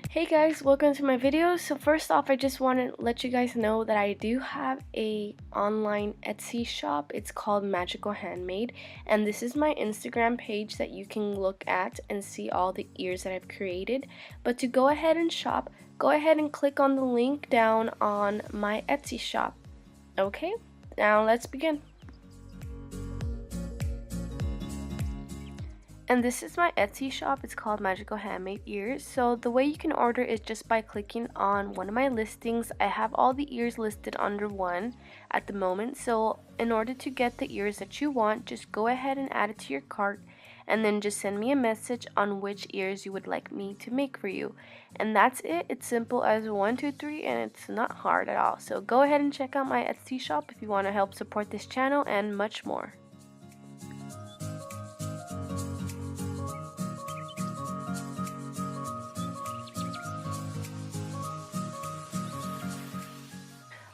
Hey guys, welcome to my video. So first off, I just want to let you guys know that I do have a online Etsy shop. It's called Magical Handmade, and this is my Instagram page that you can look at and see all the ears that I've created. But to go ahead and shop, go ahead and click on the link down on my Etsy shop. Okay, now let's begin. And this is my Etsy shop. It's called Magical Handmade Ears. So the way you can order is just by clicking on one of my listings. I have all the ears listed under one at the moment. So in order to get the ears that you want, just go ahead and add it to your cart and then just send me a message on which ears you would like me to make for you. And that's it. It's simple as 1, 2, 3, and it's not hard at all. So go ahead and check out my Etsy shop if you want to help support this channel and much more.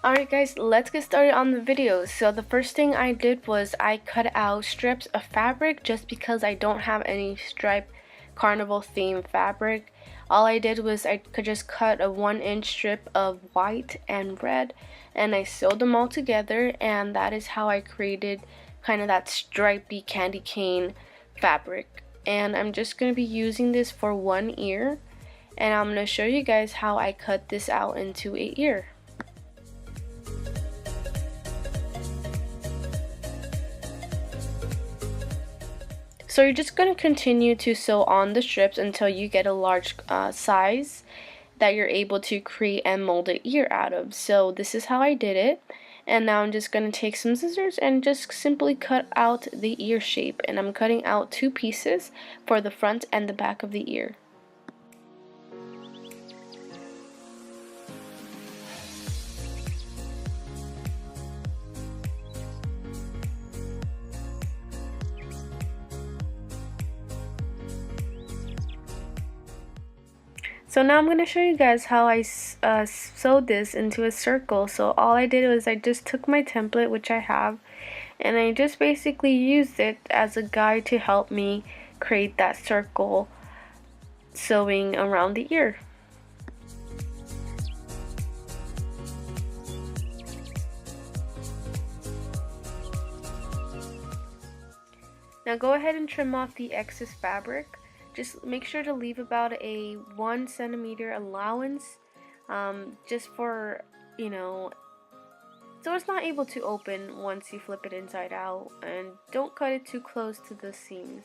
Alright guys, let's get started on the video. So the first thing I did was I cut out strips of fabric just because I don't have any stripe carnival theme fabric. All I did was I could just cut a 1-inch strip of white and red and I sewed them all together, and that is how I created kind of that stripy candy cane fabric. And I'm just going to be using this for one ear, and I'm going to show you guys how I cut this out into an ear. So you're just going to continue to sew on the strips until you get a large size that you're able to create and mold an ear out of. So this is how I did it. And now I'm just going to take some scissors and just simply cut out the ear shape. And I'm cutting out 2 pieces for the front and the back of the ear. So now I'm going to show you guys how I sewed this into a circle. So all I did was I just took my template, which I have, and I just basically used it as a guide to help me create that circle sewing around the ear. Now go ahead and trim off the excess fabric. Just make sure to leave about a 1 centimeter allowance, just for, so it's not able to open once you flip it inside out, and don't cut it too close to the seams.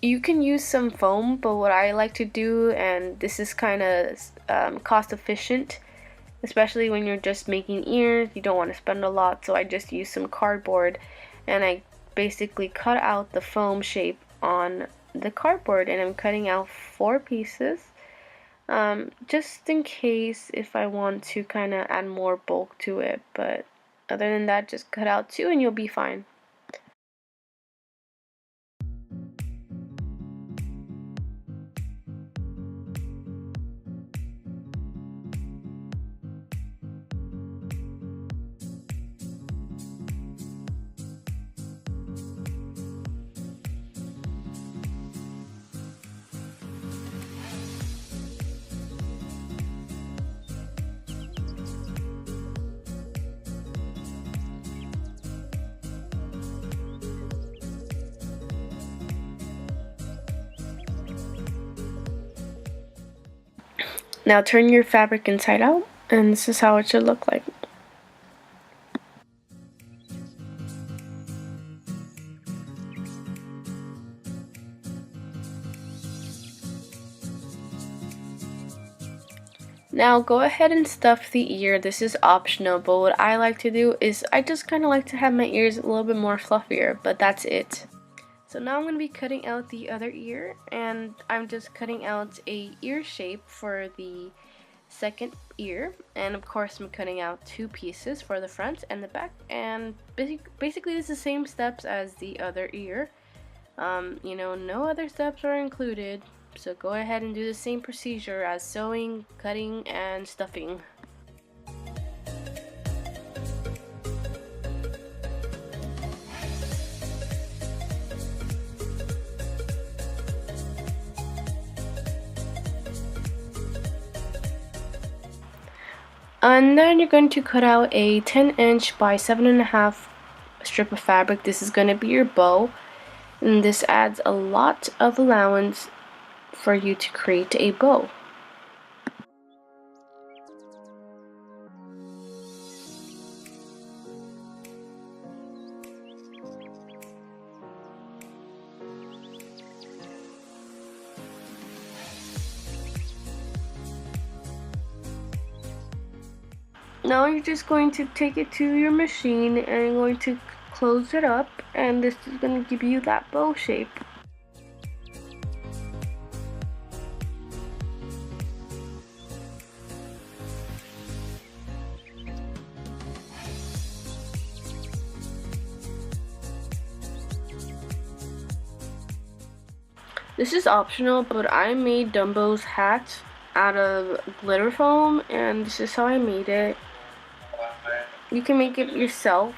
You can use some foam, but what I like to do, and this is kind of cost efficient, especially when you're just making ears, you don't want to spend a lot, so I just use some cardboard and I basically cut out the foam shape on the cardboard, and I'm cutting out 4 pieces, just in case if I want to kind of add more bulk to it, but other than that, just cut out 2 and you'll be fine. Now turn your fabric inside out, and this is how it should look like. Now go ahead and stuff the ear. This is optional, but what I like to do is I just kind of like to have my ears a little bit more fluffier, but that's it. So now I'm going to be cutting out the other ear, and I'm just cutting out a ear shape for the second ear, and of course I'm cutting out 2 pieces for the front and the back, and basically it's the same steps as the other ear. You know, no other steps are included, so go ahead and do the same procedure as sewing, cutting, and stuffing. And then you're going to cut out a 10-inch by 7.5 strip of fabric. This is going to be your bow, and this adds a lot of allowance for you to create a bow. Now you're just going to take it to your machine and you're going to close it up, and this is going to give you that bow shape. This is optional, but I made Dumbo's hat out of glitter foam, and this is how I made it. You can make it yourself.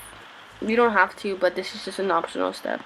You don't have to, but this is just an optional step.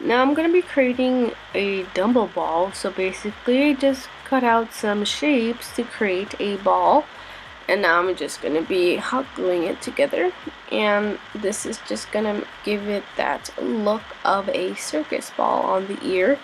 Now I'm going to be creating a Dumbo ball, so basically I just cut out some shapes to create a ball, and now I'm just going to be hot gluing it together, and this is just going to give it that look of a circus ball on the ear.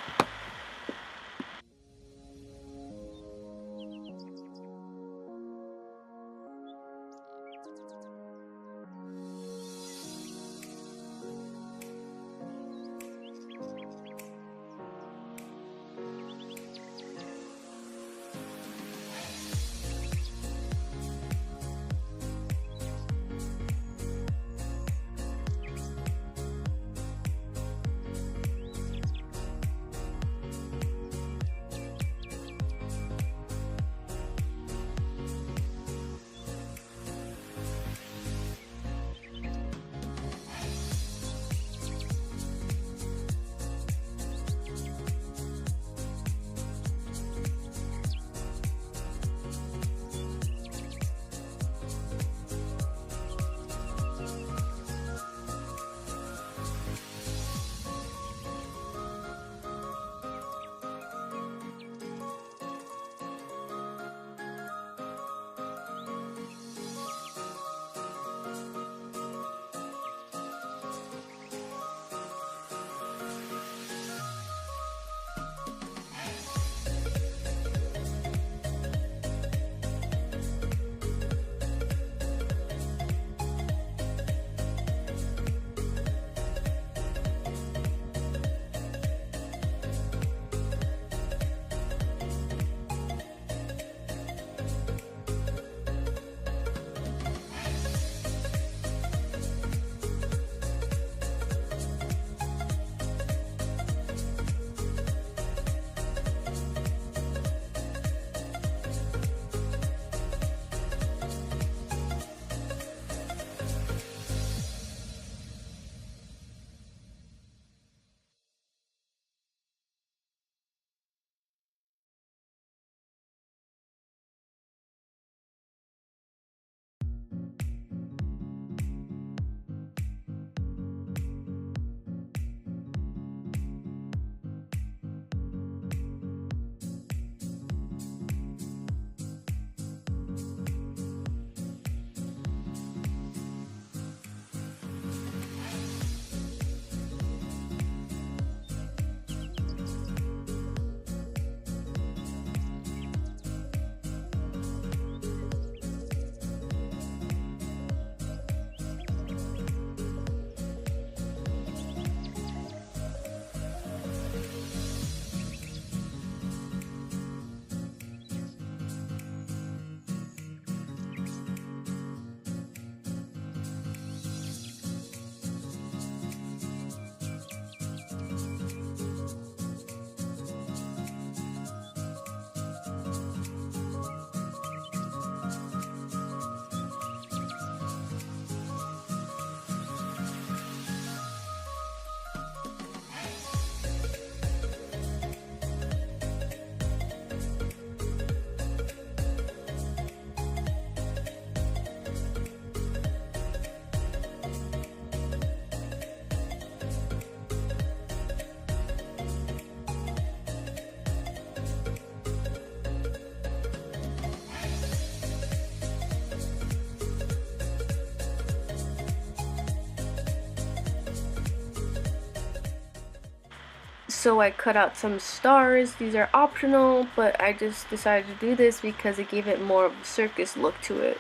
So I cut out some stars. These are optional, but I just decided to do this because it gave it more of a circus look to it.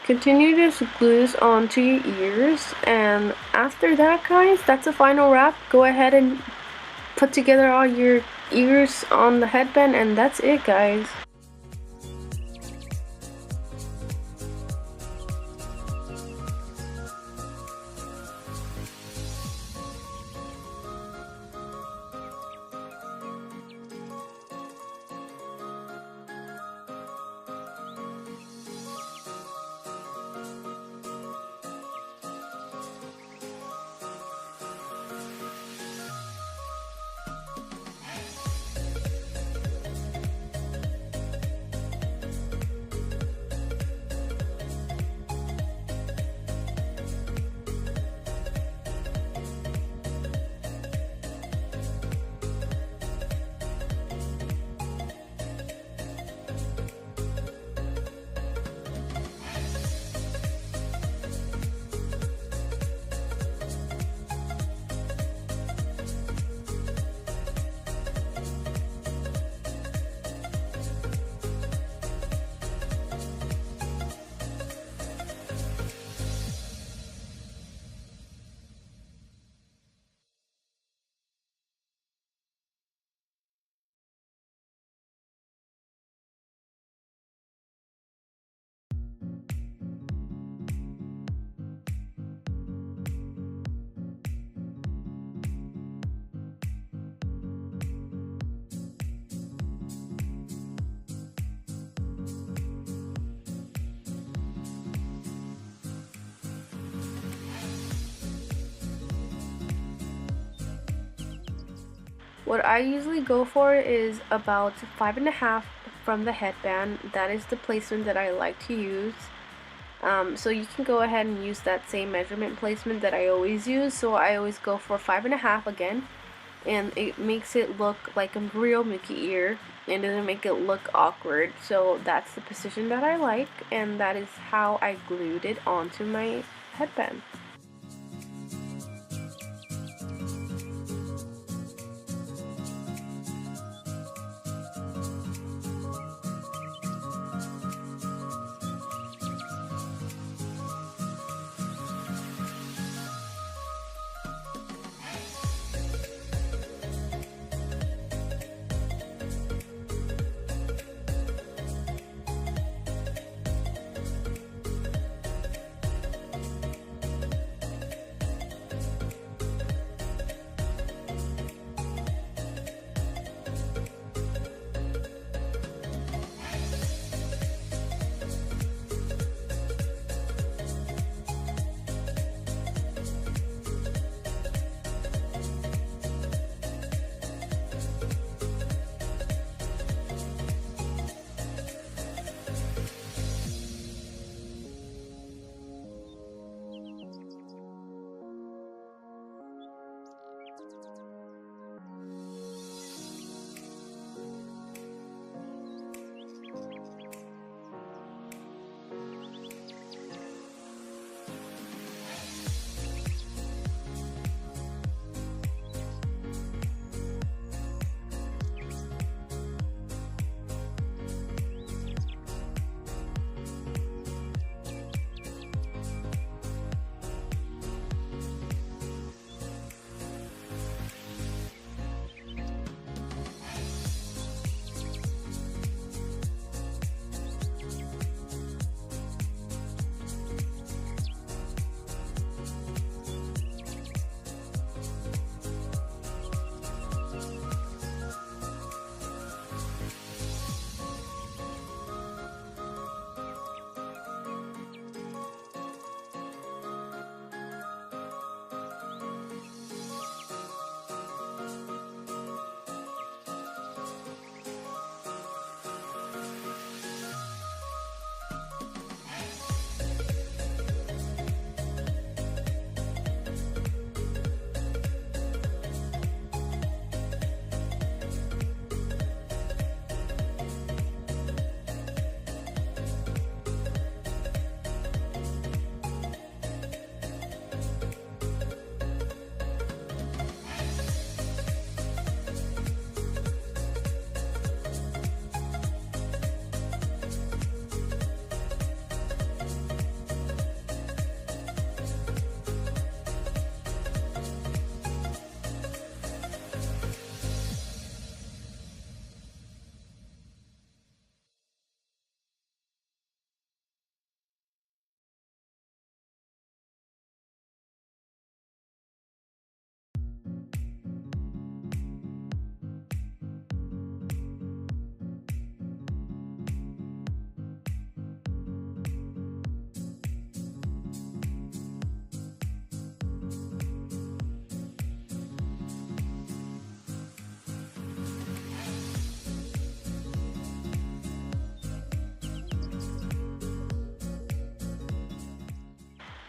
Continue to glue this onto your ears, and after that, guys, that's the final wrap. Go ahead and put together all your ears on the headband, and that's it, guys. What I usually go for is about 5.5 from the headband. That is the placement that I like to use. So you can go ahead and use that same measurement placement that I always use. So I always go for 5.5 again, and it makes it look like a real Mickey ear and doesn't make it look awkward. So that's the position that I like, and that is how I glued it onto my headband.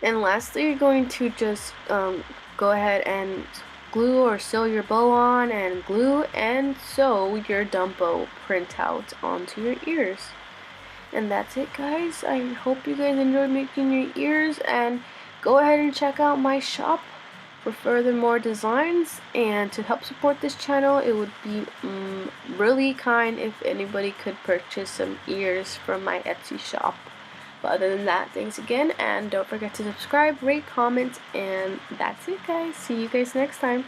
And lastly, you're going to just go ahead and glue or sew your bow on, and glue and sew your Dumbo printout onto your ears. And that's it, guys. I hope you guys enjoyed making your ears, and go ahead and check out my shop for further more designs. And to help support this channel, it would be really kind if anybody could purchase some ears from my Etsy shop. But other than that, thanks again, and don't forget to subscribe, rate, comment, and that's it, guys. See you guys next time.